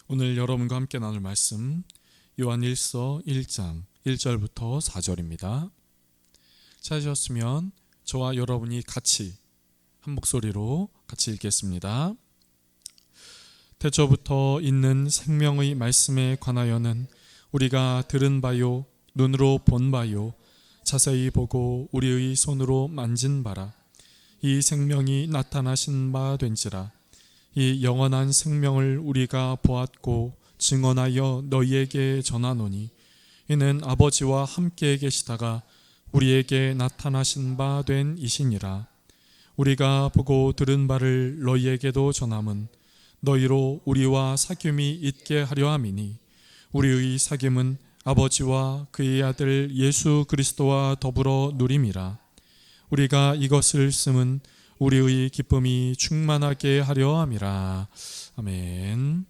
오늘 여러분과 함께 나눌 말씀 요한일서 1장 1절부터 4절입니다. 찾으셨으면 저와 여러분이 같이 한 목소리로 같이 읽겠습니다. 태초부터 있는 생명의 말씀에 관하여는 우리가 들은 바요 눈으로 본 바요 자세히 보고 우리의 손으로 만진 바라. 이 생명이 나타나신 바 된지라. 이 영원한 생명을 우리가 보았고 증언하여 너희에게 전하노니 이는 아버지와 함께 계시다가 우리에게 나타나신 바 된 이시니라. 우리가 보고 들은 바를 너희에게도 전함은 너희로 우리와 사귐이 있게 하려 함이니 우리의 사귐은 아버지와 그의 아들 예수 그리스도와 더불어 누림이라. 우리가 이것을 쓰면 우리의 기쁨이 충만하게 하려 함이라. 아멘.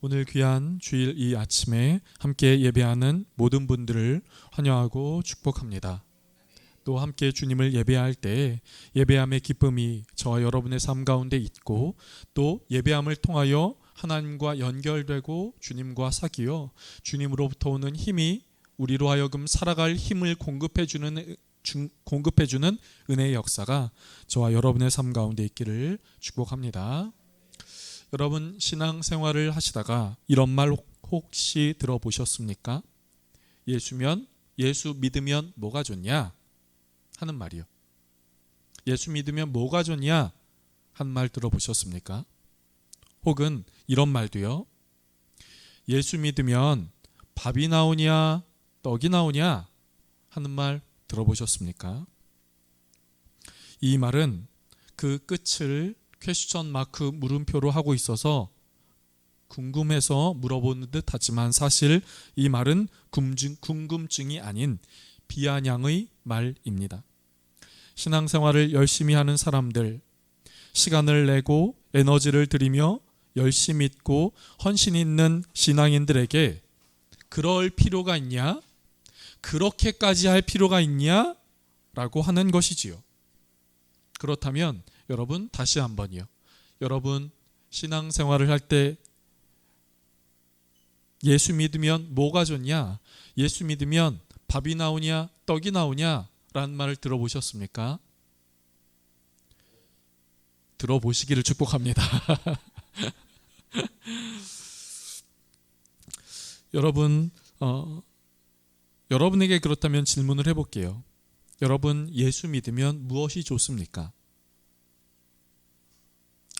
오늘 귀한 주일 이 아침에 함께 예배하는 모든 분들을 환영하고 축복합니다. 또 함께 주님을 예배할 때 예배함의 기쁨이 저와 여러분의 삶 가운데 있고 또 예배함을 통하여 하나님과 연결되고 주님과 사귀어 주님으로부터 오는 힘이 우리로 하여금 살아갈 힘을 공급해주는 은혜의 역사가 저와 여러분의 삶 가운데 있기를 축복합니다. 여러분 신앙생활을 하시다가 이런 말 혹시 들어보셨습니까? 예수 믿으면 뭐가 좋냐 하는 말이요. 예수 믿으면 뭐가 좋냐 한 말 들어보셨습니까? 혹은 이런 말도요. 예수 믿으면 밥이 나오냐 떡이 나오냐 하는 말 들어보셨습니까? 이 말은 그 끝을 퀘스천 마크 물음표로 하고 있어서 궁금해서 물어보는 듯 하지만 사실 이 말은 궁금증이 아닌 비아냥의 말입니다. 신앙생활을 열심히 하는 사람들, 시간을 내고 에너지를 들이며 열심히 믿고 헌신 있는 신앙인들에게 그럴 필요가 있냐? 그렇게까지 할 필요가 있냐? 라고 하는 것이지요. 그렇다면 여러분 다시 한번요. 여러분 신앙생활을 할 때 예수 믿으면 뭐가 좋냐? 예수 믿으면 밥이 나오냐? 떡이 나오냐? 라는 말을 들어보셨습니까? 들어보시기를 축복합니다. 여러분 여러분에게 그렇다면 질문을 해볼게요. 여러분 예수 믿으면 무엇이 좋습니까?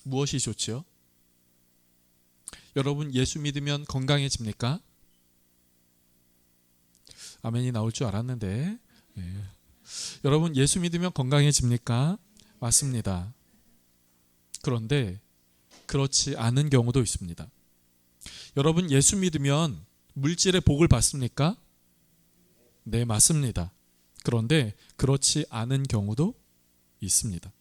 무엇이 좋죠? 여러분 예수 믿으면 건강해집니까? 아멘이 나올 줄 알았는데 여러분 예수 믿으면 건강해집니까? 맞습니다. 그런데 그렇지 않은 경우도 있습니다. 여러분 예수 믿으면 물질의 복을 받습니까? 네, 맞습니다. 그런데 그렇지 않은 경우도 있습니다.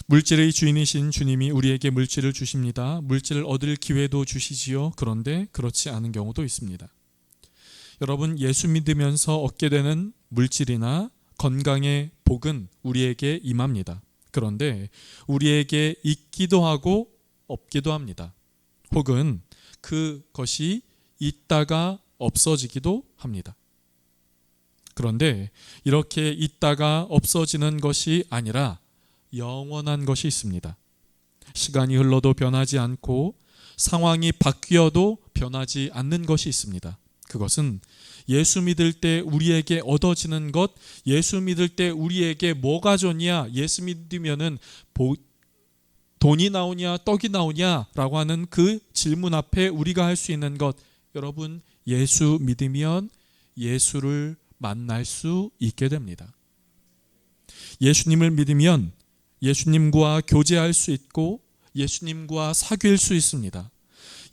물질의 주인이신 주님이 우리에게 물질을 주십니다. 물질을 얻을 기회도 주시지요. 그런데 그렇지 않은 경우도 있습니다. 여러분 예수 믿으면서 얻게 되는 물질이나 건강의 복은 우리에게 임합니다. 그런데 우리에게 있기도 하고 없기도 합니다. 혹은 그것이 있다가 없어지기도 합니다. 그런데 이렇게 있다가 없어지는 것이 아니라 영원한 것이 있습니다. 시간이 흘러도 변하지 않고 상황이 바뀌어도 변하지 않는 것이 있습니다. 그것은 예수 믿을 때 우리에게 얻어지는 것, 예수 믿을 때 우리에게 뭐가 좋냐, 예수 믿으면은 돈이 나오냐, 떡이 나오냐 라고 하는 그 질문 앞에 우리가 할 수 있는 것, 여러분 예수 믿으면 예수를 만날 수 있게 됩니다. 예수님을 믿으면 예수님과 교제할 수 있고 예수님과 사귈 수 있습니다.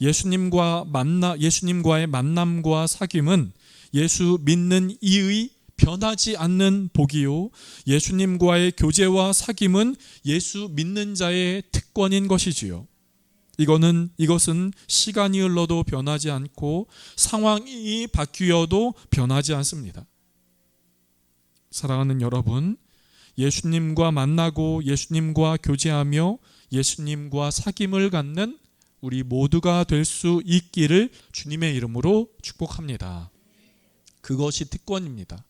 예수님과의 만남과 사귐은 예수 믿는 이의 변하지 않는 복이요 예수님과의 교제와 사귐은 예수 믿는 자의 특권인 것이지요. 이것은 시간이 흘러도 변하지 않고 상황이 바뀌어도 변하지 않습니다. 사랑하는 여러분, 예수님과 만나고 예수님과 교제하며 예수님과 사귐을 갖는 우리 모두가 될 수 있기를 주님의 이름으로 축복합니다. 그것이 특권입니다.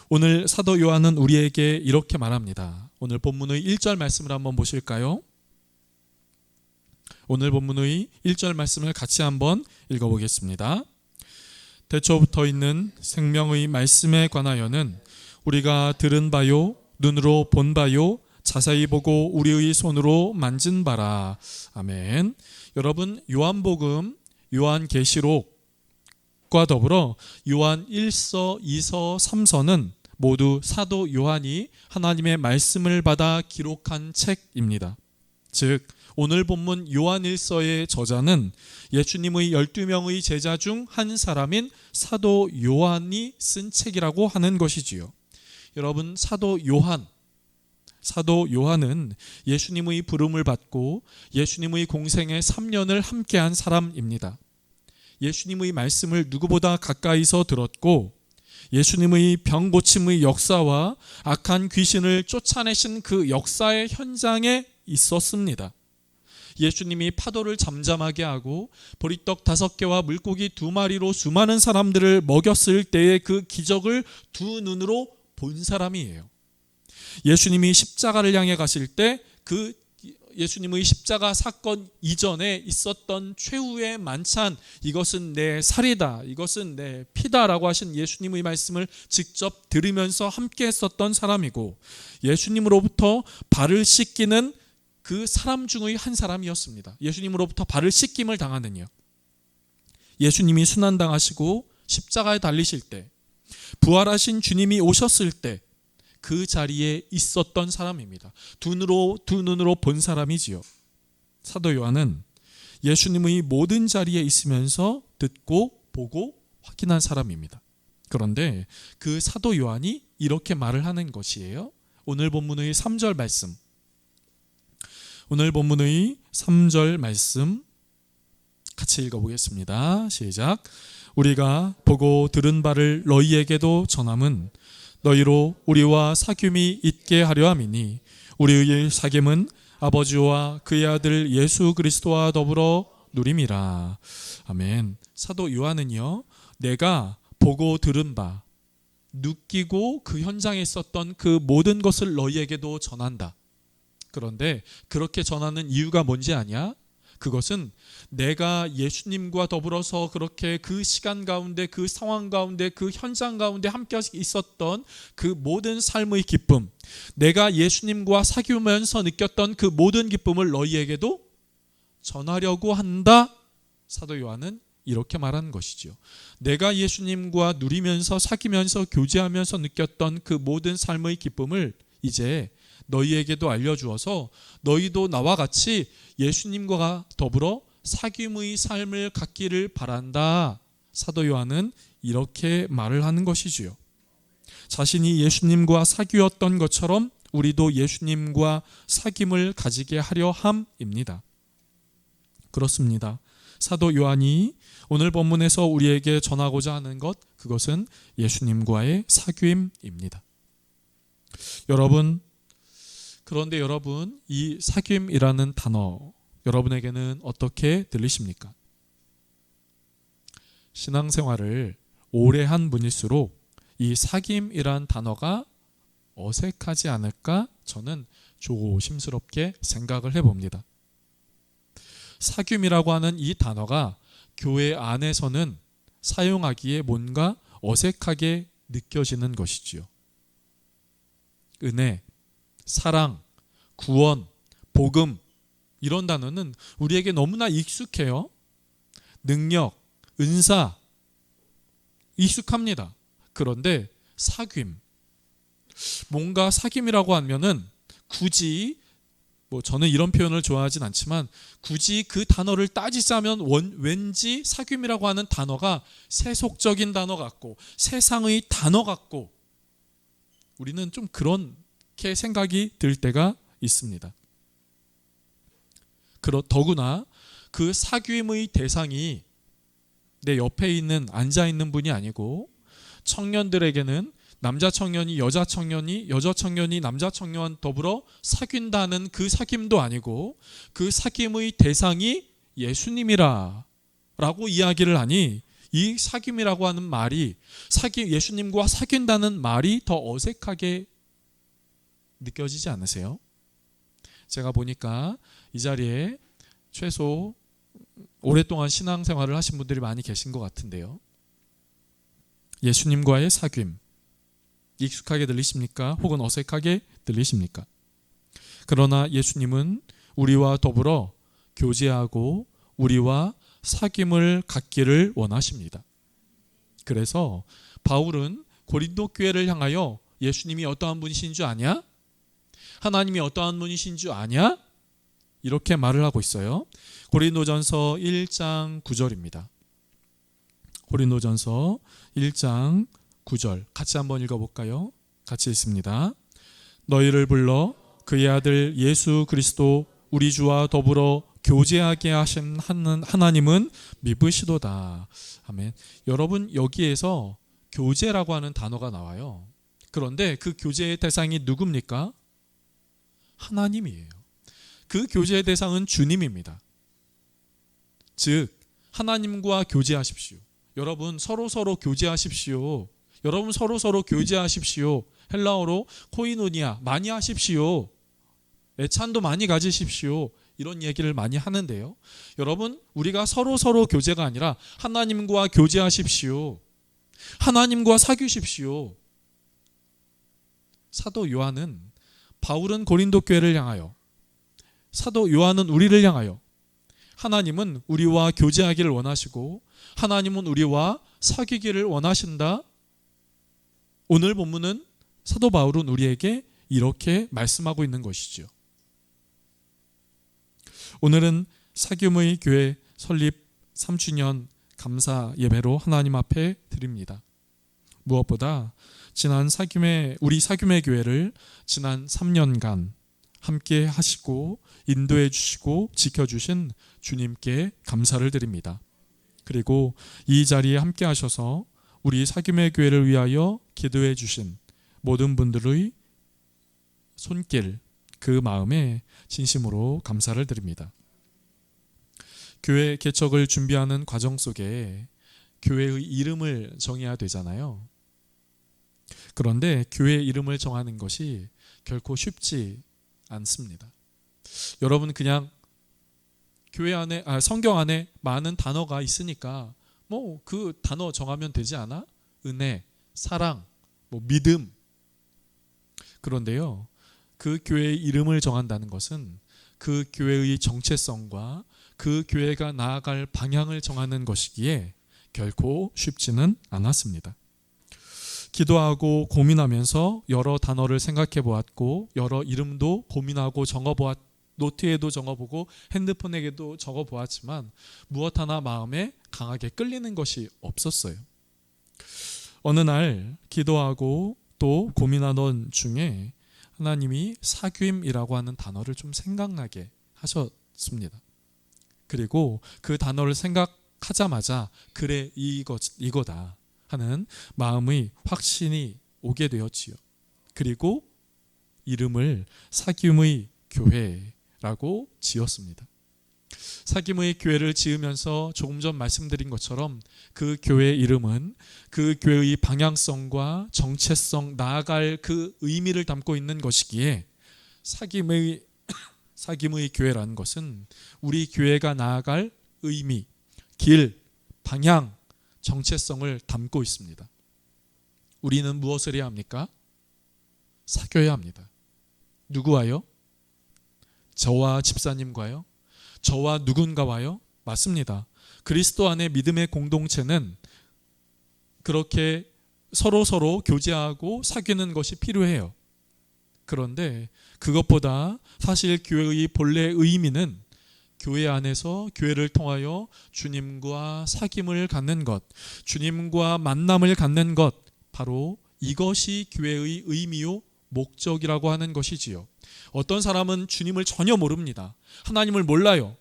오늘 사도 요한은 우리에게 이렇게 말합니다. 오늘 본문의 1절 말씀을 한번 보실까요? 오늘 본문의 1절 말씀을 같이 한번 읽어보겠습니다. 대초부터 있는 생명의 말씀에 관하여는 우리가 들은 바요, 눈으로 본 바요, 자세히 보고 우리의 손으로 만진 바라. 아멘. 여러분, 요한복음, 요한계시록과 더불어 요한 1서, 2서, 3서는 모두 사도 요한이 하나님의 말씀을 받아 기록한 책입니다. 즉 오늘 본문 요한 1서의 저자는 예수님의 12명의 제자 중 한 사람인 사도 요한이 쓴 책이라고 하는 것이지요. 여러분, 사도 요한은 예수님의 부름을 받고 예수님의 공생애 3년을 함께한 사람입니다. 예수님의 말씀을 누구보다 가까이서 들었고 예수님의 병 고침의 역사와 악한 귀신을 쫓아내신 그 역사의 현장에 있었습니다. 예수님이 파도를 잠잠하게 하고 보리떡 5개와 물고기 2마리로 수많은 사람들을 먹였을 때의 그 기적을 두 눈으로 본 사람이에요. 예수님이 십자가를 향해 가실 때 그 예수님의 십자가 사건 이전에 있었던 최후의 만찬, 이것은 내 살이다, 이것은 내 피다라고 하신 예수님의 말씀을 직접 들으면서 함께 했었던 사람이고, 예수님으로부터 발을 씻기는 그 사람 중의 한 사람이었습니다. 예수님으로부터 발을 씻김을 당하는요. 예수님이 순환당하시고 십자가에 달리실 때, 부활하신 주님이 오셨을 때 그 자리에 있었던 사람입니다. 두 눈으로 본 사람이지요. 사도 요한은 예수님의 모든 자리에 있으면서 듣고 보고 확인한 사람입니다. 그런데 그 사도 요한이 이렇게 말을 하는 것이에요. 오늘 본문의 3절 말씀. 오늘 본문의 3절 말씀 같이 읽어보겠습니다. 시작. 우리가 보고 들은 바를 너희에게도 전함은 너희로 우리와 사귐이 있게 하려 함이니 우리의 사귐은 아버지와 그의 아들 예수 그리스도와 더불어 누림이라. 아멘. 사도 요한은요, 내가 보고 들은 바, 느끼고 그 현장에 있었던 그 모든 것을 너희에게도 전한다. 그런데 그렇게 전하는 이유가 뭔지 아냐? 그것은 내가 예수님과 더불어서 그렇게 그 시간 가운데, 그 상황 가운데, 그 현장 가운데 함께 있었던 그 모든 삶의 기쁨, 내가 예수님과 사귀면서 느꼈던 그 모든 기쁨을 너희에게도 전하려고 한다. 사도 요한은 이렇게 말하는 것이죠. 내가 예수님과 누리면서 사귀면서 교제하면서 느꼈던 그 모든 삶의 기쁨을 이제 너희에게도 알려주어서 너희도 나와 같이 예수님과 더불어 사귐의 삶을 갖기를 바란다. 사도 요한은 이렇게 말을 하는 것이지요. 자신이 예수님과 사귀었던 것처럼 우리도 예수님과 사귐을 가지게 하려 함입니다. 그렇습니다. 사도 요한이 오늘 본문에서 우리에게 전하고자 하는 것, 그것은 예수님과의 사귐입니다. 그런데 여러분, 이 사귐이라는 단어, 여러분에게는 어떻게 들리십니까? 신앙생활을 오래 한 분일수록 이 사귐이란 단어가 어색하지 않을까 저는 조심스럽게 생각을 해봅니다. 사귐이라고 하는 이 단어가 교회 안에서는 사용하기에 뭔가 어색하게 느껴지는 것이지요. 은혜, 사랑, 구원, 복음, 이런 단어는 우리에게 너무나 익숙해요. 능력, 은사, 익숙합니다. 그런데 사귐, 뭔가 사귐이라고 하면은 굳이 저는 이런 표현을 좋아하진 않지만 굳이 그 단어를 따지자면 왠지 사귐이라고 하는 단어가 세속적인 단어 같고 세상의 단어 같고 우리는 좀 그렇게 생각이 들 때가 있습니다. 더구나 그 사귐의 대상이 내 옆에 앉아 있는 분이 아니고 청년들에게는 남자 청년이 여자 청년이 여자 청년이 남자 청년 더불어 사귄다는 그 사귐도 아니고 그 사귐의 대상이 예수님이라 라고 이야기를 하니 이 사귐이라고 하는 말이 예수님과 사귄다는 말이 더 어색하게 느껴지지 않으세요? 제가 보니까 이 자리에 최소 오랫동안 신앙생활을 하신 분들이 많이 계신 것 같은데요. 예수님과의 사귐 익숙하게 들리십니까? 혹은 어색하게 들리십니까? 그러나 예수님은 우리와 더불어 교제하고 우리와 사귐을 갖기를 원하십니다. 그래서 바울은 고린도 교회를 향하여 예수님이 어떠한 분이신 줄 아냐? 하나님이 어떠한 분이신 줄 아냐? 이렇게 말을 하고 있어요. 고린도전서 1장 9절입니다. 고린도전서 1장 9절 같이 한번 읽어볼까요? 같이 읽습니다. 너희를 불러 그의 아들 예수 그리스도 우리 주와 더불어 교제하게 하신 하나님은 미쁘시도다. 아멘. 여러분, 여기에서 교제라고 하는 단어가 나와요. 그런데 그 교제의 대상이 누굽니까? 하나님이에요. 그 교제의 대상은 주님입니다. 즉 하나님과 교제하십시오. 여러분 서로 교제하십시오. 여러분 서로 교제하십시오. 헬라어로 코이노니아 많이 하십시오. 애찬도 많이 가지십시오. 이런 얘기를 많이 하는데요. 여러분 우리가 서로 교제가 아니라 하나님과 교제하십시오. 하나님과 사귀십시오. 사도 요한은 바울은 고린도 교회를 향하여 사도 요한은 우리를 향하여 하나님은 우리와 교제하기를 원하시고 하나님은 우리와 사귀기를 원하신다. 오늘 본문은 사도 바울은 우리에게 이렇게 말씀하고 있는 것이죠. 오늘은 사귐의 교회 설립 3주년 감사 예배로 하나님 앞에 드립니다. 무엇보다 우리 사귐의 교회를 지난 3년간 함께 하시고 인도해 주시고 지켜주신 주님께 감사를 드립니다. 그리고 이 자리에 함께 하셔서 우리 사귐의 교회를 위하여 기도해 주신 모든 분들의 손길, 그 마음에 진심으로 감사를 드립니다. 교회 개척을 준비하는 과정 속에 교회의 이름을 정해야 되잖아요. 그런데 교회 이름을 정하는 것이 결코 쉽지 않습니다. 여러분 그냥 성경 안에 많은 단어가 있으니까 뭐 그 단어 정하면 되지 않아? 은혜, 사랑, 믿음. 그런데요, 그 교회의 이름을 정한다는 것은 그 교회의 정체성과 그 교회가 나아갈 방향을 정하는 것이기에 결코 쉽지는 않았습니다. 기도하고 고민하면서 여러 단어를 생각해 보았고 여러 이름도 고민하고 노트에도 적어보고 핸드폰에도 적어보았지만 무엇 하나 마음에 강하게 끌리는 것이 없었어요. 어느 날 기도하고 또 고민하던 중에 하나님이 사귐이라고 하는 단어를 좀 생각나게 하셨습니다. 그리고 그 단어를 생각하자마자 그래 이거다 하는 마음의 확신이 오게 되었지요. 그리고 이름을 사귐의 교회라고 지었습니다. 사귐의 교회를 지으면서 조금 전 말씀드린 것처럼 그 교회의 이름은 그 교회의 방향성과 정체성, 나아갈 그 의미를 담고 있는 것이기에 사귐의 교회라는 것은 우리 교회가 나아갈 의미, 길, 방향, 정체성을 담고 있습니다. 우리는 무엇을 해야 합니까? 사귀어야 합니다. 누구와요? 저와 집사님과요? 저와 누군가와요? 맞습니다. 그리스도 안의 믿음의 공동체는 그렇게 서로 교제하고 사귀는 것이 필요해요. 그런데 그것보다 사실 교회의 본래 의미는 교회 안에서 교회를 통하여 주님과 사귐을 갖는 것, 주님과 만남을 갖는 것, 바로 이것이 교회의 의미요 목적이라고 하는 것이지요. 어떤 사람은 주님을 전혀 모릅니다. 하나님을 몰라요.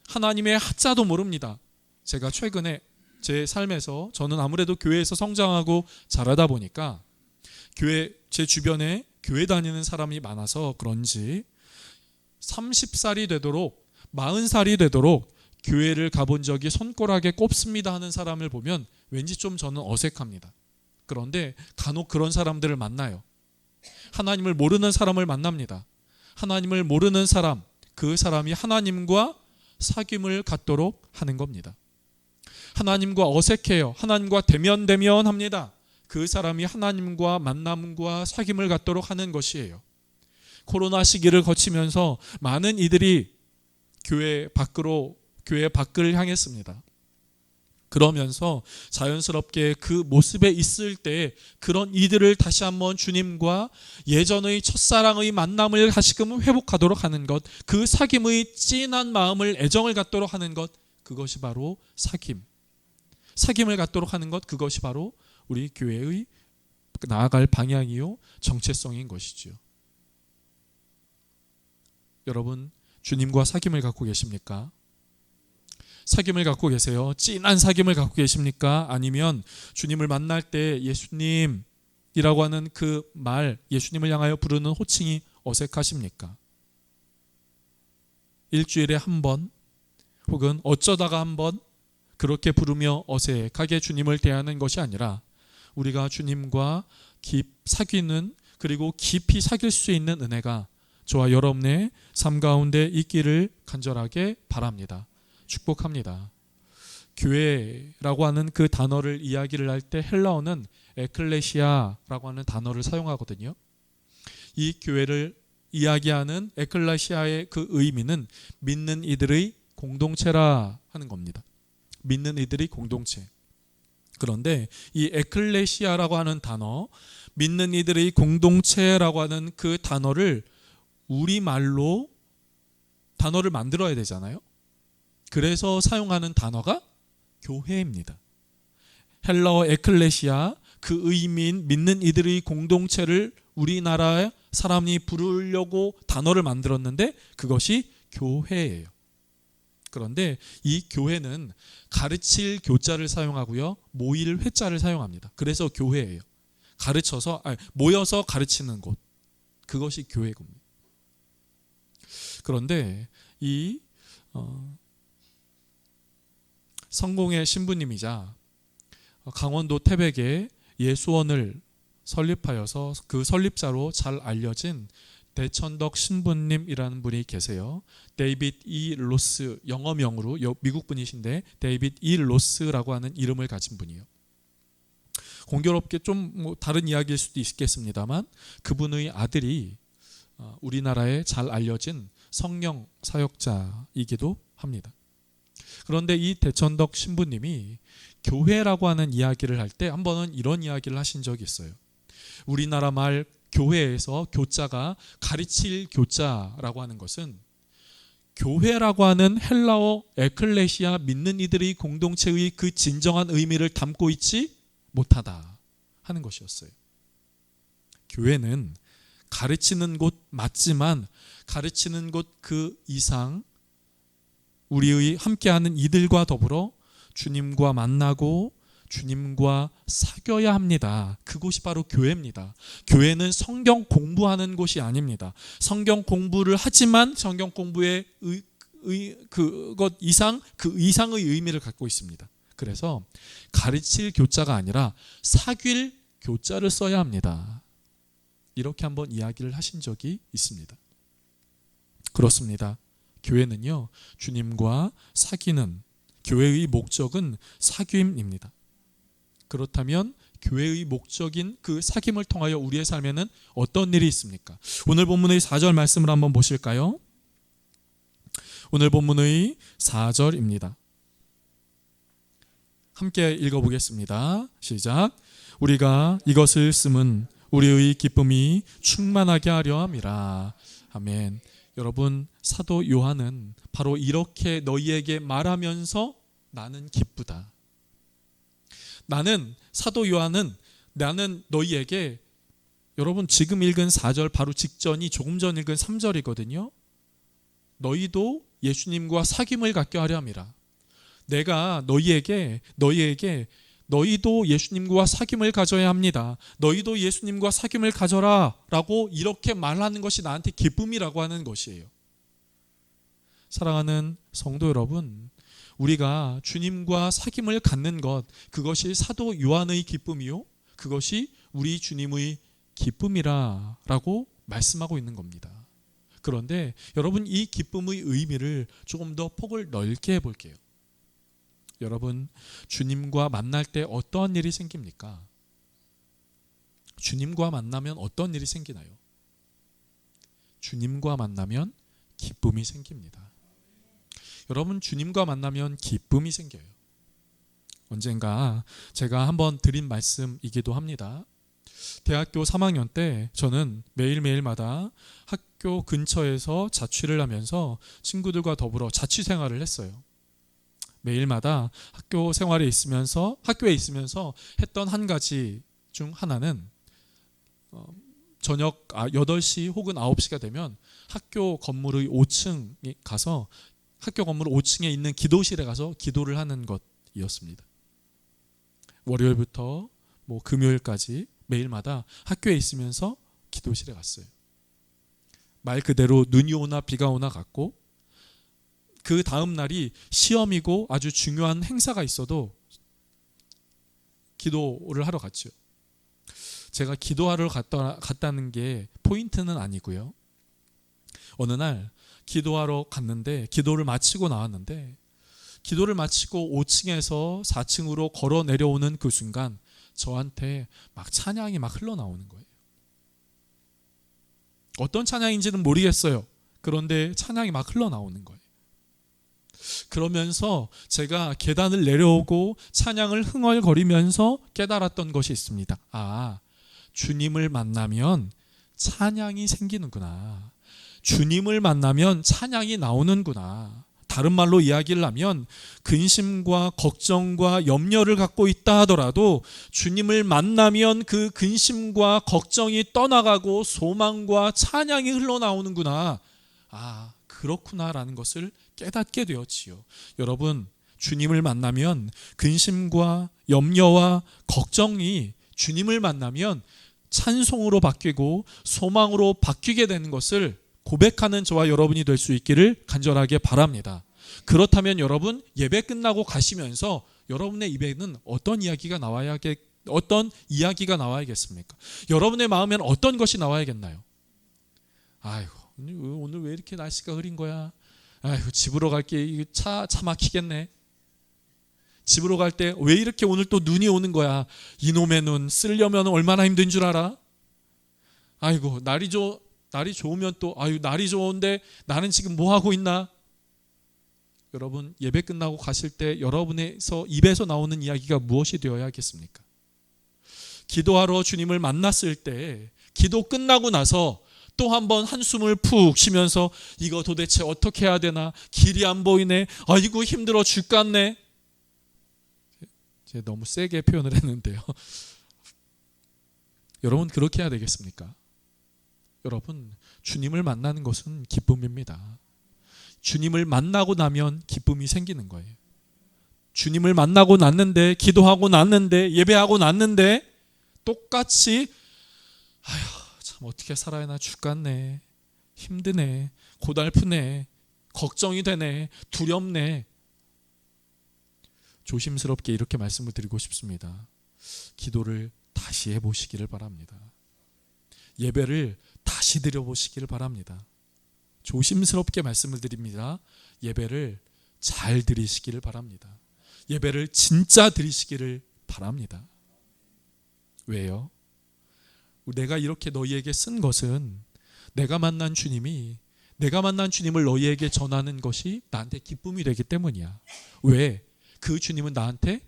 하나님의 하자도 모릅니다. 제가 최근에 제 삶에서 저는 아무래도 교회에서 성장하고 자라다 보니까 제 주변에 교회 다니는 사람이 많아서 그런지 30살이 되도록 40살이 되도록 교회를 가본 적이 손가락에 꼽습니다 하는 사람을 보면 왠지 좀 저는 어색합니다. 그런데 간혹 그런 사람들을 만나요. 하나님을 모르는 사람을 만납니다. 하나님을 모르는 사람, 그 사람이 하나님과 사귐을 갖도록 하는 겁니다. 하나님과 어색해요. 하나님과 대면합니다. 그 사람이 하나님과 만남과 사귐을 갖도록 하는 것이에요. 코로나 시기를 거치면서 많은 이들이 교회 밖을 향했습니다. 그러면서 자연스럽게 그 모습에 있을 때 그런 이들을 다시 한번 주님과 예전의 첫사랑의 만남을 다시금 회복하도록 하는 것, 그 사귐의 진한 마음을 애정을 갖도록 하는 것, 그것이 바로 사귐을 갖도록 하는 것, 그것이 바로 우리 교회의 나아갈 방향이요 정체성인 것이지요. 여러분, 주님과 사귐을 갖고 계십니까? 사귐을 갖고 계세요? 진한 사귐을 갖고 계십니까? 아니면 주님을 만날 때 예수님이라고 하는 그 말, 예수님을 향하여 부르는 호칭이 어색하십니까? 일주일에 한 번 혹은 어쩌다가 한 번 그렇게 부르며 어색하게 주님을 대하는 것이 아니라 우리가 주님과 사귀는, 그리고 깊이 사귈 수 있는 은혜가 저와 여러분의 삶 가운데 있기를 간절하게 바랍니다. 축복합니다. 교회라고 하는 그 단어를 이야기를 할 때 헬라어는 에클레시아라고 하는 단어를 사용하거든요. 이 교회를 이야기하는 에클레시아의 그 의미는 믿는 이들의 공동체라 하는 겁니다. 믿는 이들의 공동체. 그런데 이 에클레시아라고 하는 단어, 믿는 이들의 공동체라고 하는 그 단어를 우리말로 단어를 만들어야 되잖아요. 그래서 사용하는 단어가 교회입니다. 헬라어 에클레시아, 그 의미인 믿는 이들의 공동체를 우리나라의 사람이 부르려고 단어를 만들었는데 그것이 교회예요. 그런데 이 교회는 가르칠 교자를 사용하고요, 모일 회자를 사용합니다. 그래서 교회예요. 모여서 가르치는 곳, 그것이 교회입니다. 그런데 이 성공의 신부님이자 강원도 태백에 예수원을 설립하여서 그 설립자로 잘 알려진 대천덕 신부님이라는 분이 계세요. 데이빗 E. 로스, 영어명으로 미국 분이신데 데이빗 E. 로스라고 하는 이름을 가진 분이에요. 공교롭게 좀 다른 이야기일 수도 있겠습니다만 그분의 아들이 우리나라에 잘 알려진 성령 사역자이기도 합니다. 그런데 이 대천덕 신부님이 교회라고 하는 이야기를 할 때 한 번은 이런 이야기를 하신 적이 있어요. 우리나라 말 교회에서 교자가 가르칠 교자라고 하는 것은 교회라고 하는 헬라어 에클레시아, 믿는 이들의 공동체의 그 진정한 의미를 담고 있지 못하다 하는 것이었어요. 교회는 가르치는 곳 맞지만 가르치는 곳 그 이상 우리의 함께하는 이들과 더불어 주님과 만나고 주님과 사귀어야 합니다. 그곳이 바로 교회입니다. 교회는 성경 공부하는 곳이 아닙니다. 성경 공부를 하지만 성경 공부의 그것 이상, 그 이상의 의미를 갖고 있습니다. 그래서 가르칠 교자가 아니라 사귈 교자를 써야 합니다. 이렇게 한번 이야기를 하신 적이 있습니다. 그렇습니다. 교회는요, 주님과 사귀는, 교회의 목적은 사귐입니다. 그렇다면 교회의 목적인 그 사귐을 통하여 우리의 삶에는 어떤 일이 있습니까? 오늘 본문의 4절 말씀을 한번 보실까요? 오늘 본문의 4절입니다. 함께 읽어보겠습니다. 시작. 우리가 이것을 쓰면 우리의 기쁨이 충만하게 하려 함이라. 아멘. 여러분, 사도 요한은 바로 이렇게 너희에게 말하면서 나는 기쁘다. 사도 요한은 나는 너희에게, 여러분 지금 읽은 4절 바로 직전이 조금 전 읽은 3절이거든요. 너희도 예수님과 사귐을 갖게 하려 함이라. 내가 너희에게 너희도 예수님과 사귐을 가져야 합니다. 너희도 예수님과 사귐을 가져라 라고 이렇게 말하는 것이 나한테 기쁨이라고 하는 것이에요. 사랑하는 성도 여러분, 우리가 주님과 사귐을 갖는 것, 그것이 사도 요한의 기쁨이요, 그것이 우리 주님의 기쁨이라고 말씀하고 있는 겁니다. 그런데 여러분, 이 기쁨의 의미를 조금 더 폭을 넓게 해볼게요. 여러분, 주님과 만날 때 어떠한 일이 생깁니까? 주님과 만나면 어떤 일이 생기나요? 주님과 만나면 기쁨이 생깁니다. 여러분, 주님과 만나면 기쁨이 생겨요. 언젠가 제가 한번 드린 말씀이기도 합니다. 대학교 3학년 때 저는 매일매일마다 학교 근처에서 자취를 하면서 친구들과 더불어 자취 생활을 했어요. 매일마다 학교에 있으면서 했던 한 가지 중 하나는 저녁 8시 혹은 9시가 되면 학교 건물의 5층에 가서 학교 건물 5층에 있는 기도실에 가서 기도를 하는 것이었습니다. 월요일부터 금요일까지 매일마다 학교에 있으면서 기도실에 갔어요. 말 그대로 눈이 오나 비가 오나 갔고, 그 다음 날이 시험이고 아주 중요한 행사가 있어도 기도를 하러 갔죠. 제가 기도하러 갔다는 게 포인트는 아니고요. 어느 날 기도하러 갔는데, 기도를 마치고 나왔는데, 기도를 마치고 5층에서 4층으로 걸어 내려오는 그 순간 저한테 막 찬양이 막 흘러나오는 거예요. 어떤 찬양인지는 모르겠어요. 그런데 찬양이 막 흘러나오는 거예요. 그러면서 제가 계단을 내려오고 찬양을 흥얼거리면서 깨달았던 것이 있습니다. 주님을 만나면 찬양이 생기는구나. 주님을 만나면 찬양이 나오는구나. 다른 말로 이야기를 하면 근심과 걱정과 염려를 갖고 있다 하더라도 주님을 만나면 그 근심과 걱정이 떠나가고 소망과 찬양이 흘러나오는구나. 그렇구나라는 것을 깨닫게 되었지요. 여러분, 주님을 만나면 근심과 염려와 걱정이 주님을 만나면 찬송으로 바뀌고 소망으로 바뀌게 되는 것을 고백하는 저와 여러분이 될 수 있기를 간절하게 바랍니다. 그렇다면 여러분, 예배 끝나고 가시면서 여러분의 입에는 어떤 이야기가 나와야겠습니까? 여러분의 마음에는 어떤 것이 나와야겠나요? 오늘 왜 이렇게 날씨가 흐린 거야? 집으로 갈게. 차 막히겠네. 집으로 갈 때 왜 이렇게 오늘 또 눈이 오는 거야? 이놈의 눈 쓰려면 얼마나 힘든 줄 알아? 날이 좋으면 또 날이 좋은데 나는 지금 뭐 하고 있나? 여러분, 예배 끝나고 가실 때 여러분의 입에서 나오는 이야기가 무엇이 되어야겠습니까? 기도하러 주님을 만났을 때, 기도 끝나고 나서 또 한번 한숨을 푹 쉬면서 이거 도대체 어떻게 해야 되나? 길이 안 보이네. 아이고 힘들어 죽겠네. 제가 너무 세게 표현을 했는데요. 여러분, 그렇게 해야 되겠습니까? 여러분, 주님을 만나는 것은 기쁨입니다. 주님을 만나고 나면 기쁨이 생기는 거예요. 주님을 만나고 났는데, 기도하고 났는데, 예배하고 났는데 똑같이 참 어떻게 살아야 하나 죽겠네, 힘드네, 고달프네, 걱정이 되네, 두렵네. 조심스럽게 이렇게 말씀을 드리고 싶습니다. 기도를 다시 해보시기를 바랍니다. 예배를 다시 드려보시기를 바랍니다. 조심스럽게 말씀을 드립니다. 예배를 잘 드리시기를 바랍니다. 예배를 진짜 드리시기를 바랍니다. 왜요? 내가 이렇게 너희에게 쓴 것은 내가 만난 주님을 너희에게 전하는 것이 나한테 기쁨이 되기 때문이야. 왜? 그 주님은 나한테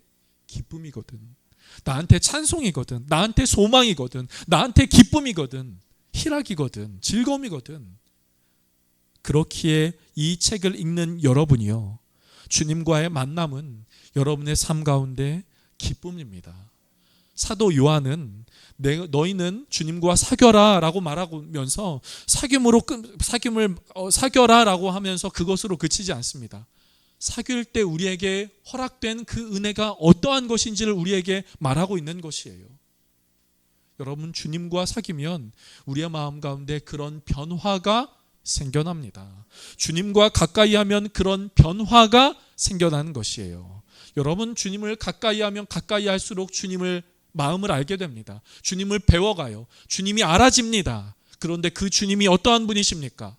기쁨이거든. 나한테 찬송이거든. 나한테 소망이거든. 나한테 기쁨이거든. 희락이거든. 즐거움이거든. 그렇기에 이 책을 읽는 여러분이요, 주님과의 만남은 여러분의 삶 가운데 기쁨입니다. 사도 요한은 너희는 주님과 사귀어라 라고 말하면서 사귐을 사귀어라 라고 하면서 그것으로 그치지 않습니다. 사귈 때 우리에게 허락된 그 은혜가 어떠한 것인지를 우리에게 말하고 있는 것이에요. 여러분, 주님과 사귀면 우리의 마음 가운데 그런 변화가 생겨납니다. 주님과 가까이 하면 그런 변화가 생겨나는 것이에요. 여러분, 주님을 가까이 하면 가까이 할수록 주님을 마음을 알게 됩니다. 주님을 배워가요. 주님이 알아집니다. 그런데 그 주님이 어떠한 분이십니까?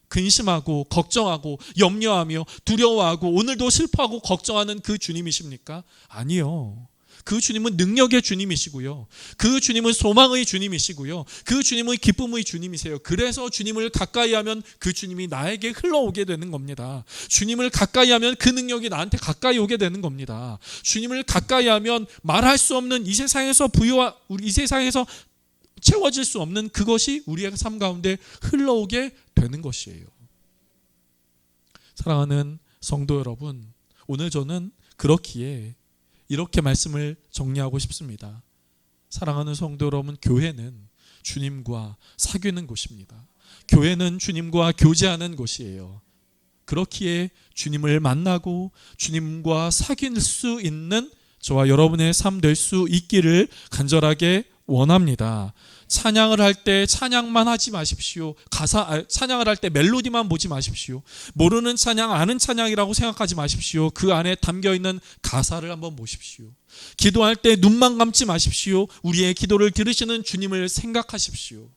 근심하고 걱정하고 염려하며 두려워하고 오늘도 슬퍼하고 걱정하는 그 주님이십니까? 아니요. 그 주님은 능력의 주님이시고요. 그 주님은 소망의 주님이시고요. 그 주님은 기쁨의 주님이세요. 그래서 주님을 가까이 하면 그 주님이 나에게 흘러오게 되는 겁니다. 주님을 가까이 하면 그 능력이 나한테 가까이 오게 되는 겁니다. 주님을 가까이 하면 말할 수 없는 이 세상에서 이 세상에서 채워질 수 없는 그것이 우리의 삶 가운데 흘러오게 되는 것이에요. 사랑하는 성도 여러분, 오늘 저는 그렇기에 이렇게 말씀을 정리하고 싶습니다. 사랑하는 성도 여러분, 교회는 주님과 사귀는 곳입니다. 교회는 주님과 교제하는 곳이에요. 그렇기에 주님을 만나고 주님과 사귈 수 있는 저와 여러분의 삶 될 수 있기를 간절하게 원합니다. 찬양을 할 때 찬양만 하지 마십시오. 찬양을 할 때 멜로디만 보지 마십시오. 모르는 찬양, 아는 찬양이라고 생각하지 마십시오. 그 안에 담겨있는 가사를 한번 보십시오. 기도할 때 눈만 감지 마십시오. 우리의 기도를 들으시는 주님을 생각하십시오.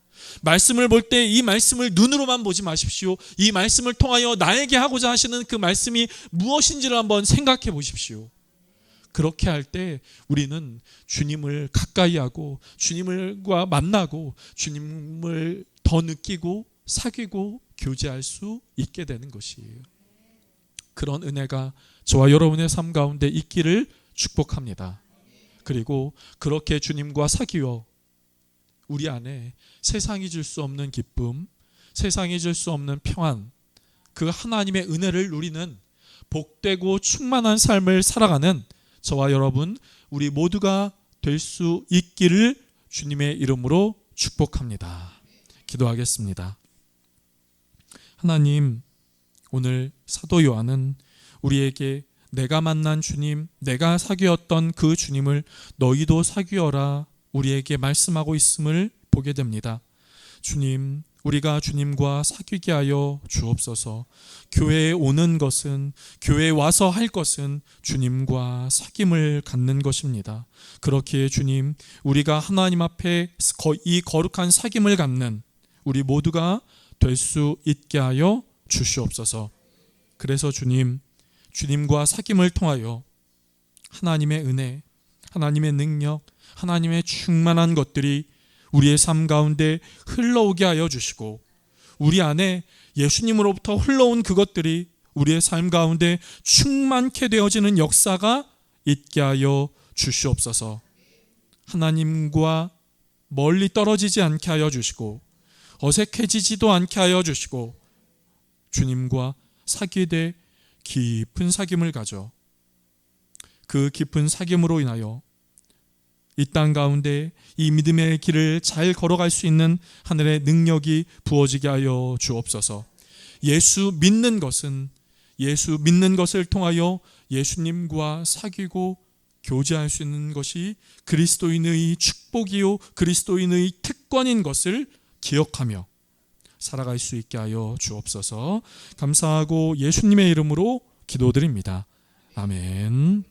말씀을 볼 때 이 말씀을 눈으로만 보지 마십시오. 이 말씀을 통하여 나에게 하고자 하시는 그 말씀이 무엇인지를 한번 생각해 보십시오. 그렇게 할 때 우리는 주님을 가까이 하고 주님과 만나고 주님을 더 느끼고 사귀고 교제할 수 있게 되는 것이에요. 그런 은혜가 저와 여러분의 삶 가운데 있기를 축복합니다. 그리고 그렇게 주님과 사귀어 우리 안에 세상이 줄 수 없는 기쁨, 세상이 줄 수 없는 평안, 그 하나님의 은혜를 누리는 복되고 충만한 삶을 살아가는 저와 여러분, 우리 모두가 될 수 있기를 주님의 이름으로 축복합니다. 기도하겠습니다. 하나님, 오늘 사도 요한은 우리에게 내가 만난 주님, 내가 사귀었던 그 주님을 너희도 사귀어라 우리에게 말씀하고 있음을 보게 됩니다. 주님, 우리가 주님과 사귀게 하여 주옵소서. 교회에 오는 것은, 교회에 와서 할 것은 주님과 사귐을 갖는 것입니다. 그렇기에 주님, 우리가 하나님 앞에 이 거룩한 사귐을 갖는 우리 모두가 될 수 있게 하여 주시옵소서. 그래서 주님, 주님과 사귐을 통하여 하나님의 은혜, 하나님의 능력, 하나님의 충만한 것들이 우리의 삶 가운데 흘러오게 하여 주시고, 우리 안에 예수님으로부터 흘러온 그것들이 우리의 삶 가운데 충만케 되어지는 역사가 있게 하여 주시옵소서. 하나님과 멀리 떨어지지 않게 하여 주시고 어색해지지도 않게 하여 주시고 주님과 사귀되 깊은 사귐을 가져 그 깊은 사귐으로 인하여 이 땅 가운데 이 믿음의 길을 잘 걸어갈 수 있는 하늘의 능력이 부어지게 하여 주옵소서. 예수 믿는 것을 통하여 예수님과 사귀고 교제할 수 있는 것이 그리스도인의 축복이요 그리스도인의 특권인 것을 기억하며 살아갈 수 있게 하여 주옵소서. 감사하고 예수님의 이름으로 기도드립니다. 아멘.